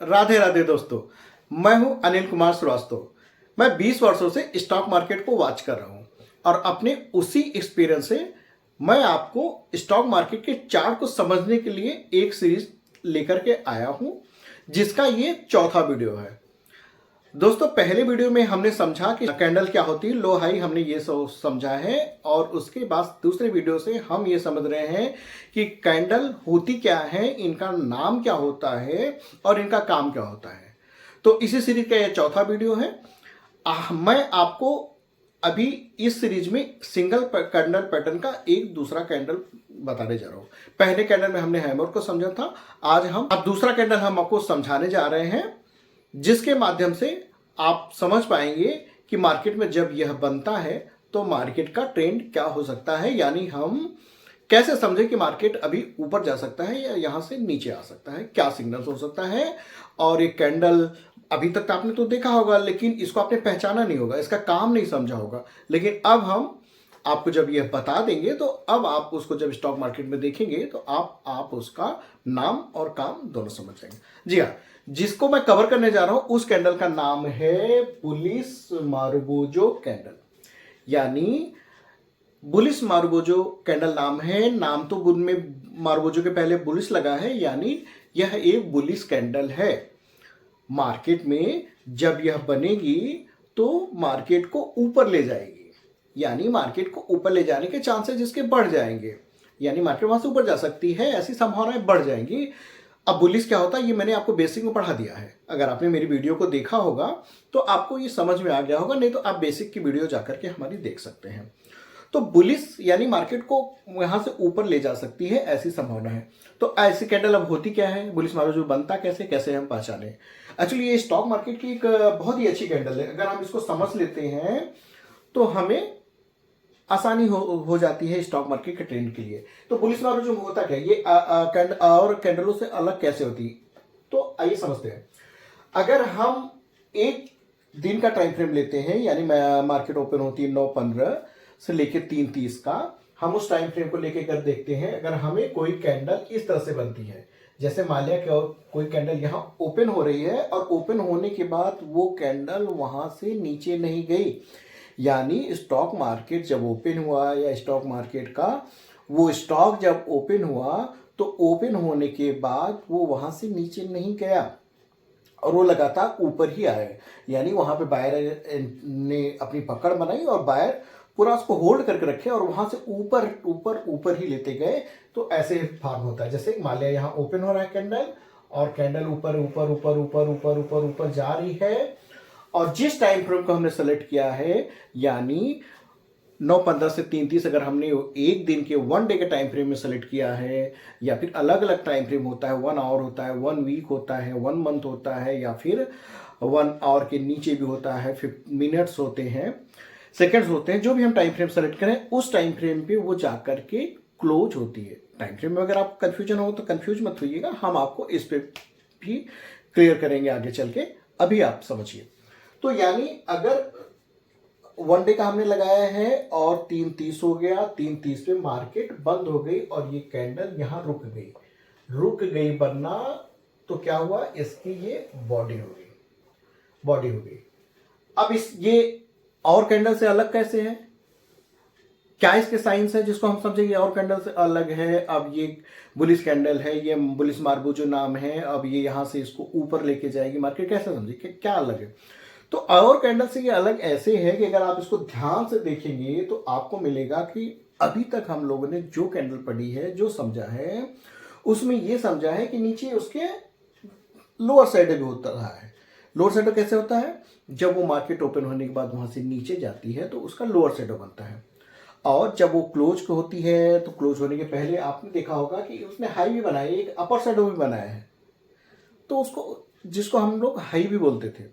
राधे राधे दोस्तों। मैं हूं अनिल कुमार श्रीवास्तव। मैं 20 वर्षों से स्टॉक मार्केट को वॉच कर रहा हूं और अपने उसी एक्सपीरियंस से मैं आपको स्टॉक मार्केट के चार्ट को समझने के लिए एक सीरीज लेकर के आया हूं, जिसका ये चौथा वीडियो है। दोस्तों, पहले वीडियो में हमने समझा कि कैंडल क्या होती है, लो हाई, हमने ये सब समझा है। और उसके बाद दूसरे वीडियो से हम ये समझ रहे हैं कि कैंडल होती क्या है, इनका नाम क्या होता है और इनका काम क्या होता है। तो इसी सीरीज का ये चौथा वीडियो है। मैं आपको अभी इस सीरीज में सिंगल कैंडल पैटर्न का एक दूसरा कैंडल बताने जा रहा हूं। पहले कैंडल में हमने हैमर को समझा था। आज दूसरा कैंडल हम आपको समझाने जा रहे हैं, जिसके माध्यम से आप समझ पाएंगे कि मार्केट में जब यह बनता है तो मार्केट का ट्रेंड क्या हो सकता है। यानी हम कैसे समझें कि मार्केट अभी ऊपर जा सकता है या यहां से नीचे आ सकता है, क्या सिग्नल्स हो सकता है। और एक कैंडल अभी तक तो आपने तो देखा होगा, लेकिन इसको आपने पहचाना नहीं होगा, इसका काम नहीं समझा होगा। लेकिन अब हम आपको जब यह बता देंगे तो अब आप उसको जब स्टॉक मार्केट में देखेंगे तो आप उसका नाम और काम दोनों समझ जाएंगे। जी हाँ, जिसको मैं कवर करने जा रहा हूं उस कैंडल का नाम है बुलिश मारुबोजो कैंडल। यानी बुलिश मारुबोजो कैंडल नाम है। नाम तो बुल में मारुबोजो के पहले बुलिश लगा है, यानी यह एक बुलिश कैंडल है। मार्केट में जब यह बनेगी तो मार्केट को ऊपर ले जाएगी, यानी मार्केट को ऊपर ले जाने के चांसेस इसके बढ़ जाएंगे, यानी मार्केट वहां से ऊपर जा सकती है, ऐसी संभावनाएं बढ़ जाएंगी। अब बुलिश क्या होता है ये मैंने आपको बेसिक में पढ़ा दिया है। अगर आपने मेरी वीडियो को देखा होगा तो आपको ये समझ में आ गया होगा, नहीं तो आप बेसिक की वीडियो जाकर के हमारी देख सकते हैं। तो बुलिश यानी मार्केट को यहां से ऊपर ले जा सकती है, ऐसी संभावना है। तो ऐसी कैंडल अब होती क्या है, बुलिश मारुबोजो बनता कैसे, कैसे हम पहचाने। एक्चुअली ये स्टॉक मार्केट की एक बहुत ही अच्छी कैंडल है। अगर हम इसको समझ लेते हैं तो हमें आसानी हो जाती है स्टॉक मार्केट के ट्रेंड के लिए। तो बुलिश मारुबोजो होता क्या है, ये और कैंडलों से अलग कैसे होती है, तो आइए समझते हैं। अगर हम एक दिन का टाइम फ्रेम लेते हैं, यानी मार्केट ओपन होती है 9:15 से लेके 3:30 का, हम उस टाइम फ्रेम को लेके कर देखते हैं। अगर हमें कोई कैंडल इस तरह से बनती है, जैसे मान लिया कोई कैंडल यहाँ ओपन हो रही है और ओपन होने के बाद वो कैंडल वहां से नीचे नहीं गई, यानी स्टॉक मार्केट जब ओपन हुआ या स्टॉक मार्केट का वो स्टॉक जब ओपन हुआ तो ओपन होने के बाद वो वहां से नीचे नहीं गया और वो लगातार ऊपर ही आया, यानी वहां पे बायर ने अपनी पकड़ बनाई और बायर पूरा उसको होल्ड करके रखे और वहां से ऊपर ऊपर ऊपर ही लेते गए। तो ऐसे फॉर्म होता है, जैसे मान लिया यहाँ ओपन हो रहा है कैंडल और कैंडल ऊपर ऊपर ऊपर ऊपर ऊपर ऊपर ऊपर जा रही है, और जिस टाइम फ्रेम को हमने सेलेक्ट किया है, यानी 9:15 से 3:30, अगर हमने एक दिन के 1 डे के टाइम फ्रेम में सेलेक्ट किया है, या फिर अलग अलग टाइम फ्रेम होता है, 1 आवर होता है, 1 वीक होता है, 1 मंथ होता है, या फिर 1 आवर के नीचे भी होता है, 50 मिनट्स होते हैं, सेकंड्स होते हैं, जो भी हम टाइम फ्रेम सेलेक्ट करें उस टाइम फ्रेम पे वो जाकर के क्लोज होती है। टाइम फ्रेम में अगर आप कंफ्यूजन हो तो कंफ्यूज मत होइएगा, हम आपको इस पे भी क्लियर करेंगे आगे चल के, अभी आप समझिए। तो यानी अगर 1 डे का हमने लगाया है और 3:30 हो गया, 3:30 पे मार्केट बंद हो गई और ये कैंडल यहां रुक गई बनना, तो क्या हुआ, इसकी ये बॉडी हो गई। अब ये और कैंडल से अलग कैसे है, क्या इसके साइंस है जिसको हम समझेंगे और कैंडल से अलग है। अब ये बुलिश कैंडल है, ये बुलिश मारुबोजो नाम है, अब ये यहां से इसको ऊपर लेके जाएगी मार्केट, कैसे समझे क्या अलग है। तो और कैंडल से ये अलग ऐसे है कि अगर आप इसको ध्यान से देखेंगे तो आपको मिलेगा कि अभी तक हम लोगों ने जो कैंडल पढ़ी है, जो समझा है, उसमें ये समझा है कि नीचे उसके लोअर साइड भी होता रहा है। लोअर साइडो कैसे होता है, जब वो मार्केट ओपन होने के बाद वहां से नीचे जाती है तो उसका लोअर साइडो बनता है, और जब वो क्लोज होती है तो क्लोज होने के पहले आपने देखा होगा कि उसने हाई भी बनाया, एक अपर साइडो भी बनाया है, तो उसको जिसको हम लोग हाई भी बोलते थे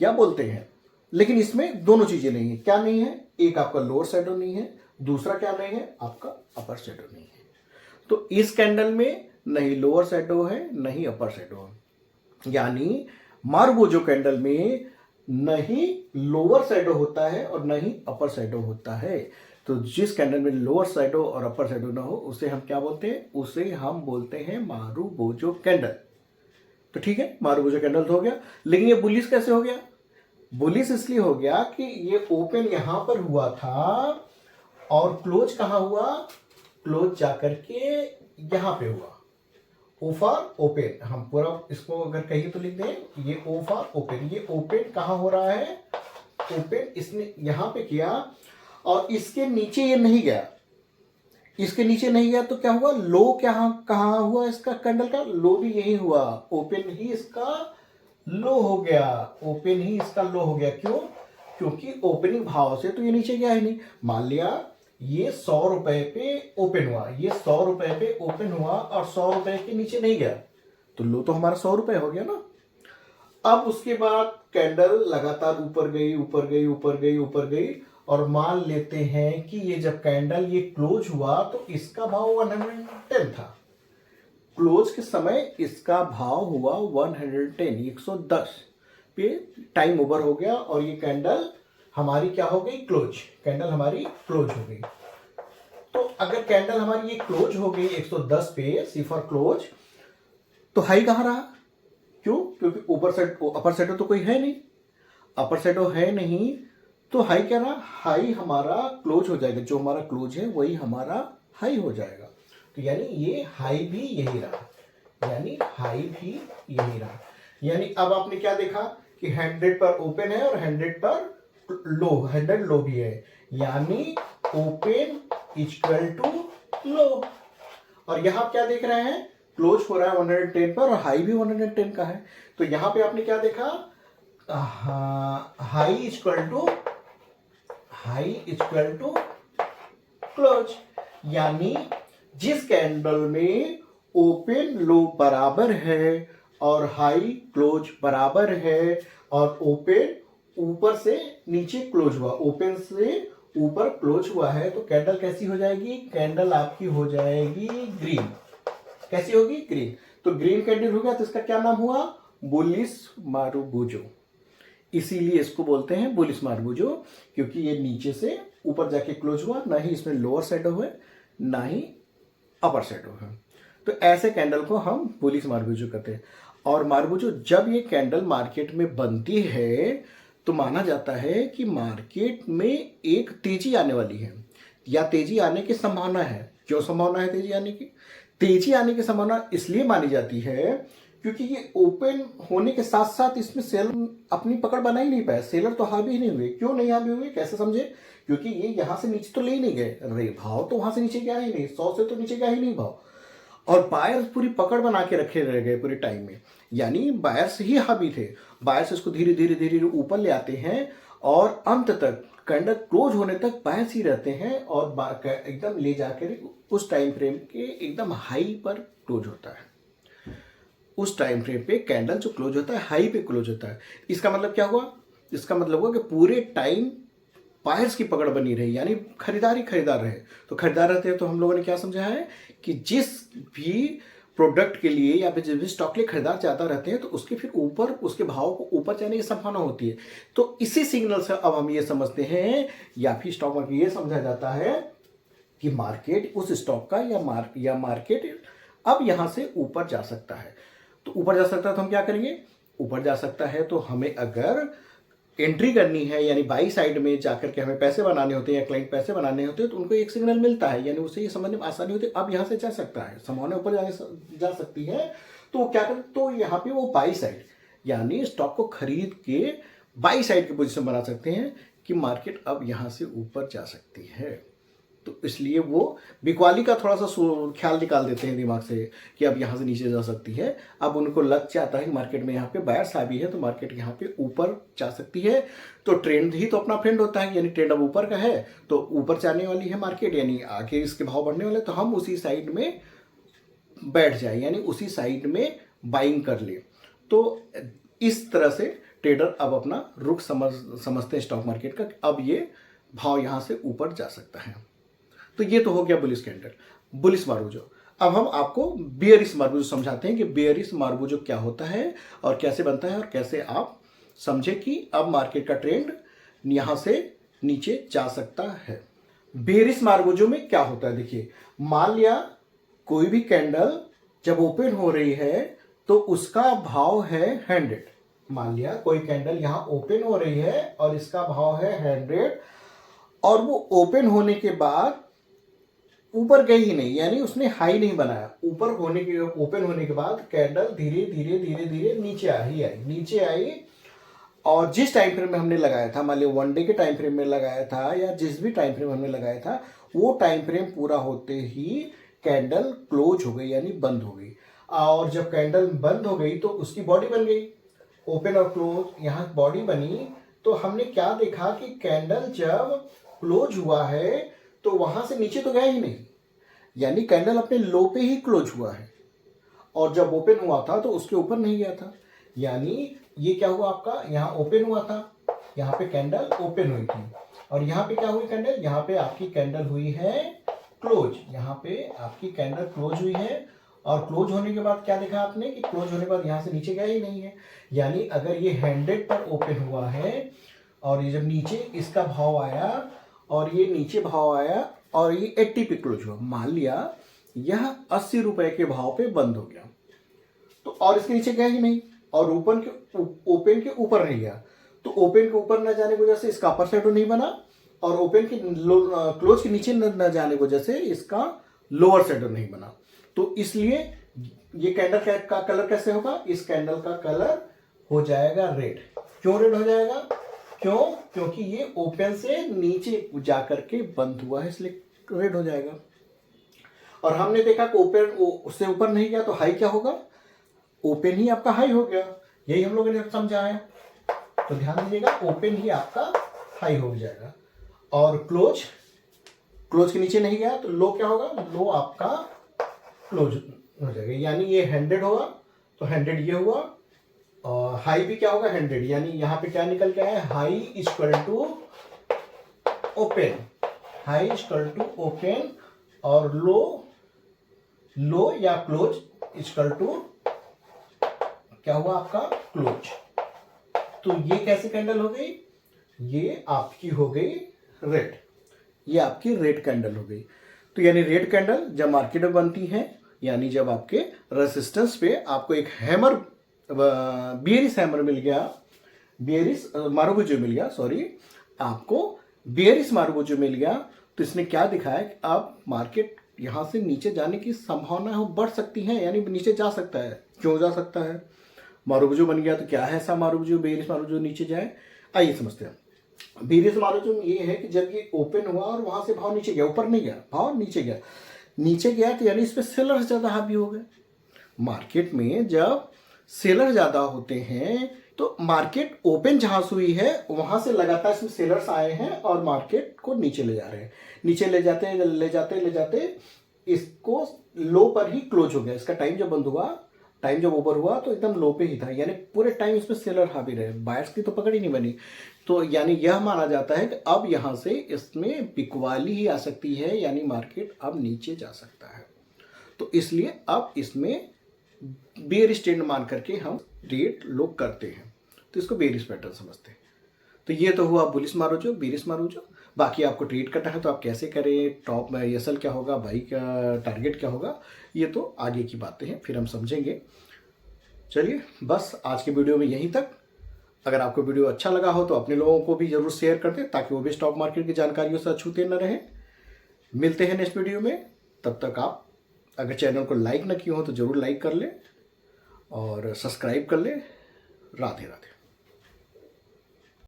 या बोलते हैं। लेकिन इसमें दोनों चीजें नहीं है। क्या नहीं है, एक आपका लोअर शैडो नहीं है, दूसरा क्या नहीं है, आपका अपर शैडो नहीं है। तो इस कैंडल में नहीं लोअर शैडो है नहीं अपर शैडो है, यानी मारुबोजो कैंडल में नहीं लोअर शैडो होता है और नहीं अपर शैडो होता है। तो जिस कैंडल में लोअर शैडो और अपर शैडो ना हो उसे हम क्या बोलते हैं, उसे हम बोलते हैं मारुबोजो कैंडल। तो ठीक है, मारुबुजो कैंडल तो हो गया। लेकिन ये बुलिश कैसे हो गया? बुलिश इसलिए हो गया कि ये ओपन यहां पर हुआ था और क्लोज कहां हुआ? क्लोज जाकर के यहां पे हुआ। ओ फॉर ओपन, हम पूरा इसको अगर कहीं तो लिख दें, ये ओ फॉर ओपन। ये ओपन कहां हो रहा है? ओपन इसने यहां पे किया और इसके नीचे ये नहीं गया। इसके नीचे नहीं गया तो क्या हुआ? लो क्या कहां हुआ इसका कैंडल का? लो भी यही हुआ। ओपन ही इसका लो हो गया। ओपन ही इसका लो हो गया। क्यों? क्योंकि ओपनिंग भाव से तो ये नीचे गया ही नहीं। मान लिया ये 100 रुपए पे ओपन हुआ, ये 100 रुपए पे ओपन हुआ और 100 रुपए के नीचे नहीं गया, तो लो तो हमारा 100 रुपए हो गया ना। अब उसके बाद कैंडल लगातार ऊपर गई, ऊपर गई, ऊपर गई, ऊपर गई, और मान लेते हैं कि ये जब कैंडल ये क्लोज हुआ तो इसका भाव 110 था। क्लोज के समय इसका भाव हुआ 110, 110 पे टाइम ओवर हो गया और ये कैंडल हमारी क्या हो गई? क्लोज। कैंडल हमारी क्लोज हो गई। तो अगर कैंडल हमारी ये क्लोज हो गई 110 पे, सी फॉर क्लोज, तो हाई कहां रहा? क्यों? क्योंकि ऊपर साइड अपर साइड तो कोई है नहीं, अपर साइड है नहीं, तो हाई क्या रहा? हाई हमारा क्लोज हो जाएगा। जो हमारा क्लोज है वही हमारा हाई हो जाएगा। तो यानी ये हाई भी यही रहा, यानी हाई भी यही रहा। यानी अब आपने क्या देखा कि 100 पर ओपन है और 100 पर लो, 100 लो भी है, यानी ओपन इक्वल टू लो। और यहां क्या देख रहे हैं? क्लोज हो रहा है 110 पर और हाई भी 110 का है। तो यहां पे आपने क्या देखा? High equal to close. यानी जिस कैंडल में ओपन लो बराबर है और हाई क्लोज बराबर है और ओपन ऊपर से नीचे क्लोज हुआ, ओपन से ऊपर क्लोज हुआ है, तो कैंडल कैसी हो जाएगी? कैंडल आपकी हो जाएगी ग्रीन। कैसी होगी? ग्रीन। तो ग्रीन कैंडल हो गया, तो इसका क्या नाम हुआ? बुलिश मारुबुजो। इसीलिए इसको बोलते हैं बुलिश मारुबुजो, क्योंकि ये नीचे से ऊपर जाके क्लोज हुआ, ना ही इसमें लोअर शैडो है ना ही अपर शैडो है। तो ऐसे कैंडल को हम बुलिश मारुबुजो कहते हैं। और मारुबुजो जब ये कैंडल मार्केट में बनती है तो माना जाता है कि मार्केट में एक तेजी आने वाली है या तेजी आने की संभावना है। क्यों संभावना है तेजी आने की? तेजी आने की संभावना इसलिए मानी जाती है क्योंकि ये ओपन होने के साथ साथ इसमें सेलर अपनी पकड़ बना ही नहीं पाया। सेलर तो हावी ही नहीं हुए। क्यों नहीं हावी हुए? कैसे समझे? क्योंकि ये यहां से नीचे तो ले ही नहीं गए, रे भाव तो वहां से नीचे गया ही नहीं, 100 से तो नीचे गया ही नहीं भाव, और बायर्स पूरी पकड़ बना के रखे रह गए पूरे टाइम में। यानी बायर्स ही हावी थे। बायर्स इसको धीरे धीरे धीरे ऊपर ले आते हैं और अंत तक कैंडल क्लोज होने तक बायर्स ही रहते हैं और एकदम ले जाकर उस टाइम फ्रेम के एकदम हाई पर क्लोज होता है। उस टाइम फ्रेम पे कैंडल जो क्लोज होता है हाई पे क्लोज होता है। इसका मतलब क्या हुआ? इसका मतलब हुआ कि पूरे टाइम बायर्स की पकड़ बनी रही, यानी खरीदार ही खरीदार रहे। तो खरीदार रहते हैं तो हम लोगों ने क्या समझा है कि जिस भी प्रोडक्ट के लिए या फिर जिस भी स्टॉक के लिए खरीदार ज्यादा रहते हैं तो उसके फिर ऊपर उसके भाव को ऊपर जाने की संभावना होती है। तो इसी सिग्नल से अब हम ये समझते हैं या फिर स्टॉक मार्केट ये समझा जाता है कि मार्केट उस स्टॉक का या मार्केट अब यहां से ऊपर जा सकता है। तो ऊपर जा सकता है तो हम क्या करेंगे? ऊपर जा सकता है तो हमें अगर एंट्री करनी है यानी बाई साइड में जाकर के हमें पैसे बनाने होते हैं या क्लाइंट पैसे बनाने होते हैं तो उनको एक सिग्नल मिलता है, यानी उससे ये समझने में आसानी होती है अब यहां से जा सकता है, संभावना ऊपर जा सकती है। तो क्या करें? तो यहाँ पे वो बाई साइड यानी स्टॉक को खरीद के बाई साइड की पोजीशन बना सकते हैं कि मार्केट अब यहां से ऊपर जा सकती है। तो इसलिए वो बिकवाली का थोड़ा सा ख्याल निकाल देते हैं दिमाग से कि अब यहाँ से नीचे जा सकती है। अब उनको लग जाता है कि मार्केट में यहाँ पे बायर्स हावी है तो मार्केट यहाँ पे ऊपर जा सकती है। तो ट्रेंड ही तो अपना फ्रेंड होता है, यानी ट्रेंड अब ऊपर का है तो ऊपर जाने वाली है मार्केट, यानी आगे इसके भाव बढ़ने वाले, तो हम उसी साइड में बैठ जाए यानी उसी साइड में बाइंग कर ले। तो इस तरह से ट्रेडर अब अपना रुख समझते हैं स्टॉक मार्केट का, अब ये भाव यहाँ से ऊपर जा सकता है। तो ये तो हो गया बुलिश कैंडल, बुलिश मारुबुजो। अब हम आपको बेयरिश मारुबुजो समझाते हैं कि बेयरिश मारुबुजो क्या होता है और कैसे बनता है और कैसे आप समझे कि अब मार्केट का ट्रेंड यहां से नीचे जा सकता है। बेयरिश मारुबुजो में क्या होता है? देखिए, मान लिया कोई भी कैंडल जब ओपन हो रही है तो उसका भाव है 100। मान लिया कोई कैंडल यहाँ ओपन हो रही है और इसका भाव है 100, और वो ओपन होने के बाद ऊपर गई ही नहीं, यानी उसने हाई नहीं बनाया। ओपन होने के बाद कैंडल धीरे धीरे धीरे धीरे नीचे आई, और जिस टाइम फ्रेम में हमने लगाया था, मान लिया 1 डे के टाइम फ्रेम में लगाया था या जिस भी टाइम फ्रेम हमने लगाया था, वो टाइम फ्रेम पूरा होते ही कैंडल क्लोज हो गई, यानी बंद हो गई। और जब कैंडल बंद हो गई तो उसकी बॉडी बन गई, ओपन और क्लोज, यहाँ बॉडी बनी। तो हमने क्या देखा कि कैंडल जब क्लोज हुआ है तो वहां से नीचे तो गया ही नहीं, यानी कैंडल अपने लो पे ही क्लोज हुआ है, और जब ओपन हुआ था तो उसके ऊपर नहीं गया था। यानी ये क्या हुआ, आपका यहाँ ओपन हुआ था, यहाँ पे कैंडल ओपन हुई थी, और यहाँ पे क्या हुई कैंडल, यहाँ पे आपकी कैंडल हुई है क्लोज, यहाँ पे आपकी कैंडल क्लोज हुई है। और क्लोज होने के बाद क्या देखा आपने कि क्लोज होने के बाद यहाँ से नीचे गया ही नहीं है। यानी अगर ये 100 पर ओपन हुआ है और ये जब नीचे इसका भाव आया और ये नीचे भाव आया और ये 80 पे क्लोज हुआ, मान लिया यह 80 रुपए के भाव पे बंद हो गया, तो और इसके नीचे गया ही नहीं, और ओपन के ऊपर नहीं गया, तो ओपन के ऊपर न जाने की वजह से इसका अपर शैडो नहीं बना, और ओपन के क्लोज के नीचे न जाने की वजह से इसका लोअर शैडो नहीं बना। तो इसलिए ये कैंडल का कलर कैसे होगा, इस कैंडल का कलर हो जाएगा रेड। क्यों रेड हो जाएगा, क्योंकि ये ओपन से नीचे जाकर के बंद हुआ है, इसलिए रेड हो जाएगा। और हमने देखा कि ओपन उससे ऊपर नहीं गया तो हाई क्या होगा, ओपन ही आपका हाई हो गया, यही हम लोगों ने समझा है। तो ध्यान दीजिएगा, ओपन ही आपका हाई हो जाएगा, और क्लोज के नीचे नहीं गया तो लो क्या होगा, लो आपका क्लोज हो जाएगा। यानी ये 100 होगा तो 100 ये हुआ, और हाई भी क्या होगा 100, यानी यहाँ पे क्या निकल के आया, high equal to open, high equal to open, और लो या क्लोज इक्वल टू क्या हुआ आपका क्लोज। तो ये कैसे कैंडल हो गई, ये आपकी हो गई रेड, ये आपकी रेड कैंडल हो गई। तो यानी रेड कैंडल जब मार्केट में बनती है, यानी जब आपके रेजिस्टेंस पे आपको एक हैमर, बियरिश हैमर मिल गया, बियरिश मारुबुजो मिल गया, सॉरी, आपको बियरिश मारुबुजो मिल गया, तो इसने क्या दिखाया कि अब मार्केट यहाँ से नीचे जाने की संभावना बढ़ सकती है, यानी नीचे जा सकता है। क्यों जा सकता है, मारुबुजो बन गया तो क्या है ऐसा मारुबुजो, बियरिश मारुबुजो नीचे जाए, आइए समझते हैं। बियरिश मारुबुजो ये है कि जब ये ओपन हुआ और वहां से भाव नीचे गया, ऊपर नहीं गया, भाव नीचे गया तो यानी इस पर सेलर ज़्यादा हावी हो गए। मार्केट में जब सेलर ज़्यादा होते हैं तो मार्केट ओपन जहां से हुई है वहां से लगातार इसमें सेलर्स आए हैं और मार्केट को नीचे ले जा रहे हैं, नीचे ले जाते इसको लो पर ही क्लोज हो गया। इसका टाइम जब बंद हुआ, टाइम जब ओवर हुआ तो एकदम लो पे ही था, यानी पूरे टाइम इसमें सेलर हावी रहे, बायर्स की तो पकड़ ही नहीं बनी। तो यानी यह माना जाता है कि अब यहाँ से इसमें बिकवाली ही आ सकती है, यानी मार्केट अब नीचे जा सकता है। तो इसलिए अब इसमें बेयरिश ट्रेंड मान करके हम ट्रेड लोग करते हैं, तो इसको बेयरिश पैटर्न समझते हैं। तो ये तो हुआ बुलिश मारुबुजो, बेयरिश मारुबुजो। बाकी आपको ट्रेड करना है तो आप कैसे करें, टॉप में एसएल क्या होगा, बाई का टारगेट क्या होगा, ये तो आगे की बातें हैं, फिर हम समझेंगे। चलिए बस आज के वीडियो में यहीं तक। अगर आपको वीडियो अच्छा लगा हो तो अपने लोगों को भी जरूर शेयर कर दें, ताकि वो भी स्टॉक मार्केट की जानकारियों से अछूते न रहें। मिलते हैं नेक्स्ट वीडियो में, तब तक आप अगर चैनल को लाइक न किए हो तो ज़रूर लाइक कर लें और सब्सक्राइब कर लें। राधे राधे।